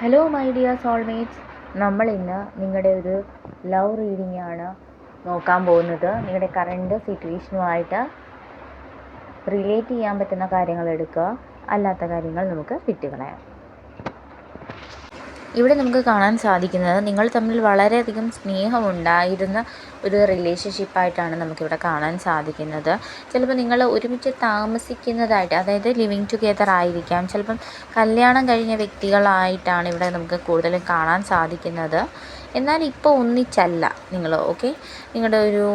Hello my dear soulmates, നമ്മൾ ഇന്ന് നിങ്ങളുടെ ഒരു ലവ് റീഡിംഗ് ആണ് നോക്കാൻ പോകുന്നത്. നിങ്ങളുടെ കറണ്ട് സിറ്റുവേഷനുമായിട്ട് റിലേറ്റ് ചെയ്യാൻ പറ്റുന്ന കാര്യങ്ങൾ എടുക്കുക, അല്ലാത്ത കാര്യങ്ങൾ നമുക്ക് വിട്ടുകളയാം. ഇവിടെ നമുക്ക് കാണാൻ സാധിക്കുന്നത് നിങ്ങൾ തമ്മിൽ വളരെയധികം സ്നേഹമുണ്ടായിരുന്ന ഒരു റിലേഷൻഷിപ്പായിട്ടാണ് നമുക്കിവിടെ കാണാൻ സാധിക്കുന്നത്. ചിലപ്പോൾ നിങ്ങൾ ഒരുമിച്ച് താമസിക്കുന്നതായിട്ട്, അതായത് ലിവിങ് ടുഗെദർ ആയിരിക്കാം, ചിലപ്പം കല്യാണം കഴിഞ്ഞ വ്യക്തികളായിട്ടാണ് ഇവിടെ നമുക്ക് കൂടുതലും കാണാൻ സാധിക്കുന്നത്. എന്നാൽ ഇപ്പോൾ ഒന്നിച്ചല്ല നിങ്ങൾ. ഓക്കെ, നിങ്ങളുടെ ഒരു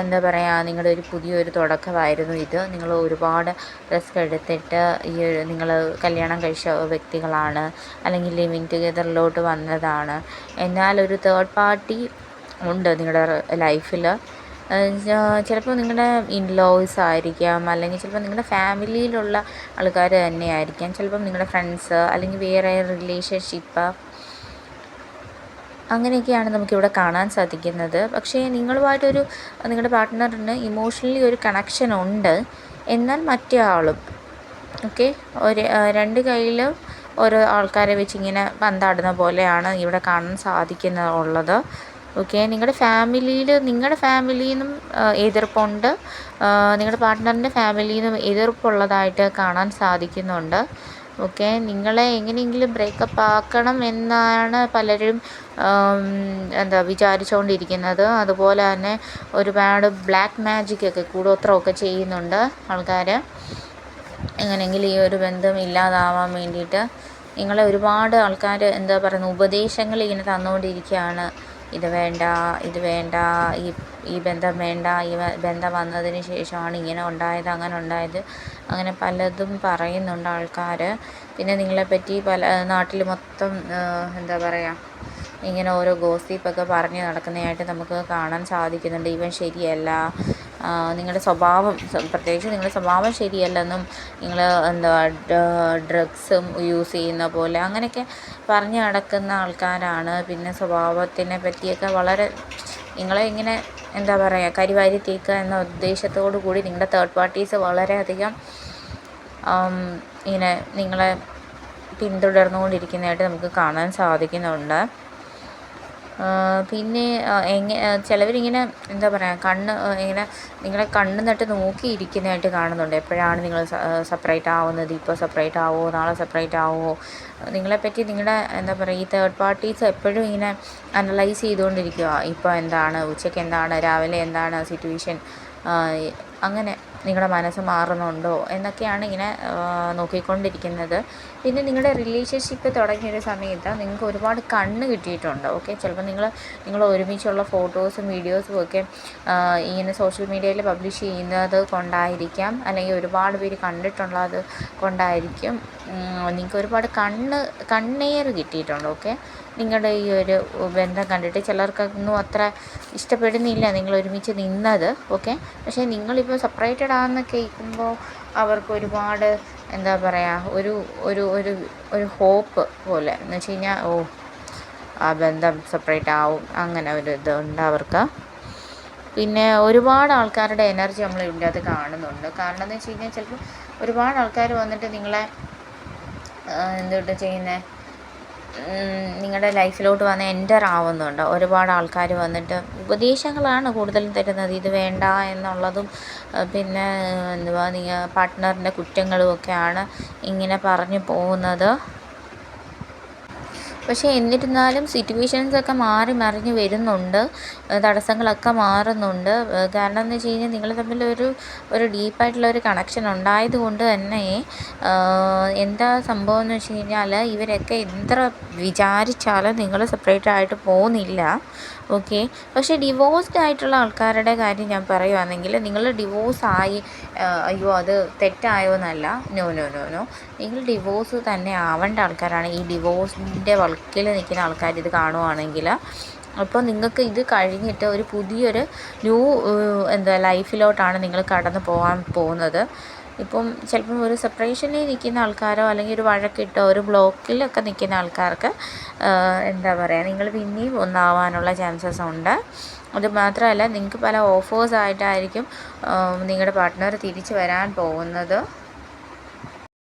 എന്താ പറയുക, നിങ്ങളുടെ ഒരു പുതിയൊരു തുടക്കമായിരുന്നു ഇത്. നിങ്ങൾ ഒരുപാട് റിസ്ക് എടുത്തിട്ട് നിങ്ങൾ കല്യാണം കഴിച്ച വ്യക്തികളാണ്, അല്ലെങ്കിൽ ലിവിങ് ടുഗെദറിലോട്ട് വന്നതാണ്. എന്നാൽ ഒരു തേർഡ് പാർട്ടി ഉണ്ട് നിങ്ങളുടെ ലൈഫിൽ. ചിലപ്പോൾ നിങ്ങളുടെ ഇൻലോസ് ആയിരിക്കാം, അല്ലെങ്കിൽ ചിലപ്പോൾ നിങ്ങളുടെ ഫാമിലിയിലുള്ള ആൾക്കാർ തന്നെ ആയിരിക്കാം, ചിലപ്പം നിങ്ങളുടെ ഫ്രണ്ട്സ്, അല്ലെങ്കിൽ വേറെ റിലേഷൻഷിപ്പ്, അങ്ങനെയൊക്കെയാണ് നമുക്കിവിടെ കാണാൻ സാധിക്കുന്നത്. പക്ഷേ നിങ്ങളുമായിട്ടൊരു നിങ്ങളുടെ പാർട്ട്ണറിന് ഇമോഷണലി ഒരു കണക്ഷൻ ഉണ്ട്. എന്നാൽ മറ്റേ ആളും ഓക്കെ, രണ്ട് കയ്യിലും ഓരോ ആൾക്കാരെ വെച്ച് ഇങ്ങനെ പന്താടുന്ന പോലെയാണ് ഇവിടെ കാണാൻ സാധിക്കുന്നത്. ഓക്കെ, നിങ്ങളുടെ ഫാമിലിയിൽ നിന്നും എതിർപ്പുണ്ട്, നിങ്ങളുടെ പാർട്ട്ണറിൻ്റെ ഫാമിലിയിൽ നിന്നും എതിർപ്പുള്ളതായിട്ട് കാണാൻ സാധിക്കുന്നുണ്ട്. ഓക്കെ, നിങ്ങളെ എങ്ങനെയെങ്കിലും ബ്രേക്കപ്പ് ആക്കണം എന്നാണ് പലരും വിചാരിച്ചുകൊണ്ടിരിക്കുന്നത്. അതുപോലെ തന്നെ ഒരുപാട് ബ്ലാക്ക് മാജിക്കൊക്കെ കൂടോത്രമൊക്കെ ചെയ്യുന്നുണ്ട് ആൾക്കാർ. എങ്ങനെയെങ്കിലും ഈ ഒരു ബന്ധം ഇല്ലാതാവാൻ വേണ്ടിയിട്ട് നിങ്ങളെ ഒരുപാട് ആൾക്കാർ ഉപദേശങ്ങൾ ഇങ്ങനെ തന്നുകൊണ്ടിരിക്കുകയാണ്. ഇത് വേണ്ട, ഈ ബന്ധം വേണ്ട, ഈ ബന്ധം വന്നതിന് ശേഷമാണ് ഇങ്ങനെ ഉണ്ടായത്, അങ്ങനെ പലതും പറയുന്നുണ്ട് ആൾക്കാർ. പിന്നെ നിങ്ങളെപ്പറ്റി പല നാട്ടിൽ മൊത്തം ഇങ്ങനെ ഓരോ ഗോസിപ്പൊക്കെ പറഞ്ഞ് നടക്കുന്നതായിട്ട് നമുക്ക് കാണാൻ സാധിക്കുന്നുണ്ട്. ഇവൻ ശരിയല്ല, നിങ്ങളുടെ സ്വഭാവം, പ്രത്യേകിച്ച് നിങ്ങളുടെ സ്വഭാവം ശരിയല്ലെന്നും, നിങ്ങൾ ഡ്രഗ്സും യൂസ് ചെയ്യുന്ന പോലെ അങ്ങനെയൊക്കെ പറഞ്ഞ് നടക്കുന്ന ആൾക്കാരാണ്. പിന്നെ സ്വഭാവത്തിനെ പറ്റിയൊക്കെ വളരെ നിങ്ങളെ ഇങ്ങനെ കരിവാരി തേക്കുക എന്ന ഉദ്ദേശത്തോടു കൂടി നിങ്ങളുടെ തേർഡ് പാർട്ടീസ് വളരെയധികം ഇങ്ങനെ നിങ്ങളെ പിന്തുടർന്നുകൊണ്ടിരിക്കുന്നതായിട്ട് നമുക്ക് കാണാൻ സാധിക്കുന്നുണ്ട്. പിന്നെ ചിലവരിങ്ങനെ ഇങ്ങനെ നിങ്ങളെ കണ്ണ് നട്ട് നോക്കിയിരിക്കുന്നതായിട്ട് കാണുന്നുണ്ട്. എപ്പോഴാണ് നിങ്ങൾ സെപ്പറേറ്റ് ആവുന്നത്, ഇപ്പോൾ സെപ്പറേറ്റ് ആവുമോ, നാളെ സെപ്പറേറ്റ് ആവുമോ, നിങ്ങളെപ്പറ്റി നിങ്ങളുടെ ഈ തേർഡ് പാർട്ടീസ് എപ്പോഴും ഇങ്ങനെ അനലൈസ് ചെയ്തുകൊണ്ടിരിക്കുക. ഇപ്പോൾ എന്താണ്, ഉച്ചയ്ക്ക് എന്താണ്, രാവിലെ എന്താണ് സിറ്റുവേഷൻ, അങ്ങനെ നിങ്ങളുടെ മനസ്സ് മാറുന്നുണ്ടോ എന്നൊക്കെയാണ് ഇങ്ങനെ നോക്കിക്കൊണ്ടിരിക്കുന്നത്. പിന്നെ നിങ്ങളുടെ റിലേഷൻഷിപ്പ് തുടങ്ങിയൊരു സമയത്ത് നിങ്ങൾക്ക് ഒരുപാട് കണ്ണ് കിട്ടിയിട്ടുണ്ട്. ഓക്കെ, ചിലപ്പോൾ നിങ്ങൾ ഒരുമിച്ചുള്ള ഫോട്ടോസും വീഡിയോസും ഒക്കെ ഇങ്ങനെ സോഷ്യൽ മീഡിയയിൽ പബ്ലിഷ് ചെയ്യുന്നത് കൊണ്ടായിരിക്കാം, അല്ലെങ്കിൽ ഒരുപാട് പേര് കണ്ടിട്ടുള്ളത് കൊണ്ടായിരിക്കും നിങ്ങൾക്ക് ഒരുപാട് കണ്ണേർ കിട്ടിയിട്ടുണ്ട്. ഓക്കെ, നിങ്ങളുടെ ഈ ഒരു ബന്ധം കണ്ടിട്ട് ചിലർക്കൊന്നും അത്ര ഇഷ്ടപ്പെടുന്നില്ല നിങ്ങൾ ഒരുമിച്ച് നിന്നത്. ഓക്കെ, പക്ഷേ നിങ്ങളിപ്പോൾ സെപ്പറേറ്റഡ് ആണെന്ന് കേൾക്കുമ്പോൾ അവർക്ക് ഒരുപാട് ഒരു ഒരു ഒരു ഒരു ഹോപ്പ് പോലെ, എന്ന് വെച്ച് കഴിഞ്ഞാൽ ആ ബന്ധം സെപ്പറേറ്റ് ആവും, അങ്ങനെ ഒരു ഇതുണ്ട് അവർക്ക്. പിന്നെ ഒരുപാട് ആൾക്കാരുടെ എനർജി നമ്മൾ ഇതിൻ്റെ അകത്ത് കാണുന്നുണ്ട്. കാരണം എന്ന് വെച്ച് കഴിഞ്ഞാൽ ചിലപ്പോൾ ഒരുപാട് ആൾക്കാർ വന്നിട്ട് നിങ്ങളെ ചെയ്യുന്നത്, നിങ്ങളുടെ ലൈഫിലോട്ട് വന്ന് എൻ്റർ ആവുന്നുണ്ട്. ഒരുപാട് ആൾക്കാർ വന്നിട്ട് ഉപദേശങ്ങളാണ് കൂടുതലും തരുന്നത്, ഇത് വേണ്ട എന്നുള്ളതും, പിന്നെ നിങ്ങൾ പാർട്ട്ണറിൻ്റെ കുറ്റങ്ങളും ഒക്കെയാണ് ഇങ്ങനെ പറഞ്ഞു പോകുന്നത്. പക്ഷേ എന്നിരുന്നാലും സിറ്റുവേഷൻസൊക്കെ മാറി മറിഞ്ഞ് വരുന്നുണ്ട്, തടസ്സങ്ങളൊക്കെ മാറുന്നുണ്ട്. കാരണം എന്ന് വെച്ച് കഴിഞ്ഞാൽ നിങ്ങൾ തമ്മിൽ ഒരു ഡീപ്പായിട്ടുള്ള ഒരു കണക്ഷൻ ഉണ്ടായതുകൊണ്ട് തന്നെ എന്താ സംഭവം എന്ന് വെച്ച് കഴിഞ്ഞാൽ ഇവരൊക്കെ എത്ര വിചാരിച്ചാലും നിങ്ങൾ സെപ്പറേറ്റ് ആയിട്ട് പോകുന്നില്ല. ഓക്കെ, പക്ഷേ ഡിവോഴ്സ്ഡ് ആയിട്ടുള്ള ആൾക്കാരുടെ കാര്യം ഞാൻ പറയുകയാണെങ്കിൽ, നിങ്ങൾ ഡിവോഴ്സായി അയ്യോ അത് തെറ്റായോ എന്നല്ല, നോ, നിങ്ങൾ ഡിവോഴ്സ് തന്നെ ആവേണ്ട ആൾക്കാരാണ്. ഈ ഡിവോഴ്സിൻ്റെ വക്കിൽ നിൽക്കുന്ന ആൾക്കാർ ഇത് കാണുവാണെങ്കിൽ, അപ്പോൾ നിങ്ങൾക്ക് ഇത് കഴിഞ്ഞിട്ട് ഒരു പുതിയൊരു ലൈഫിലോട്ടാണ് നിങ്ങൾ കടന്നു പോകാൻ പോകുന്നത്. ഇപ്പം ചിലപ്പം ഒരു സെപ്പറേഷനിൽ നിൽക്കുന്ന ആൾക്കാരോ, അല്ലെങ്കിൽ ഒരു വഴക്കിട്ടോ ഒരു ബ്ലോക്കിലൊക്കെ നിൽക്കുന്ന ആൾക്കാർക്ക് നിങ്ങൾ പിന്നെയും ഒന്നാവാനുള്ള ചാൻസസ് ഉണ്ട്. അത് മാത്രമല്ല, നിങ്ങൾക്ക് പല ഓഫേഴ്സായിട്ടായിരിക്കും നിങ്ങളുടെ പാർട്ട്ണർ തിരിച്ച് വരാൻ പോകുന്നത്.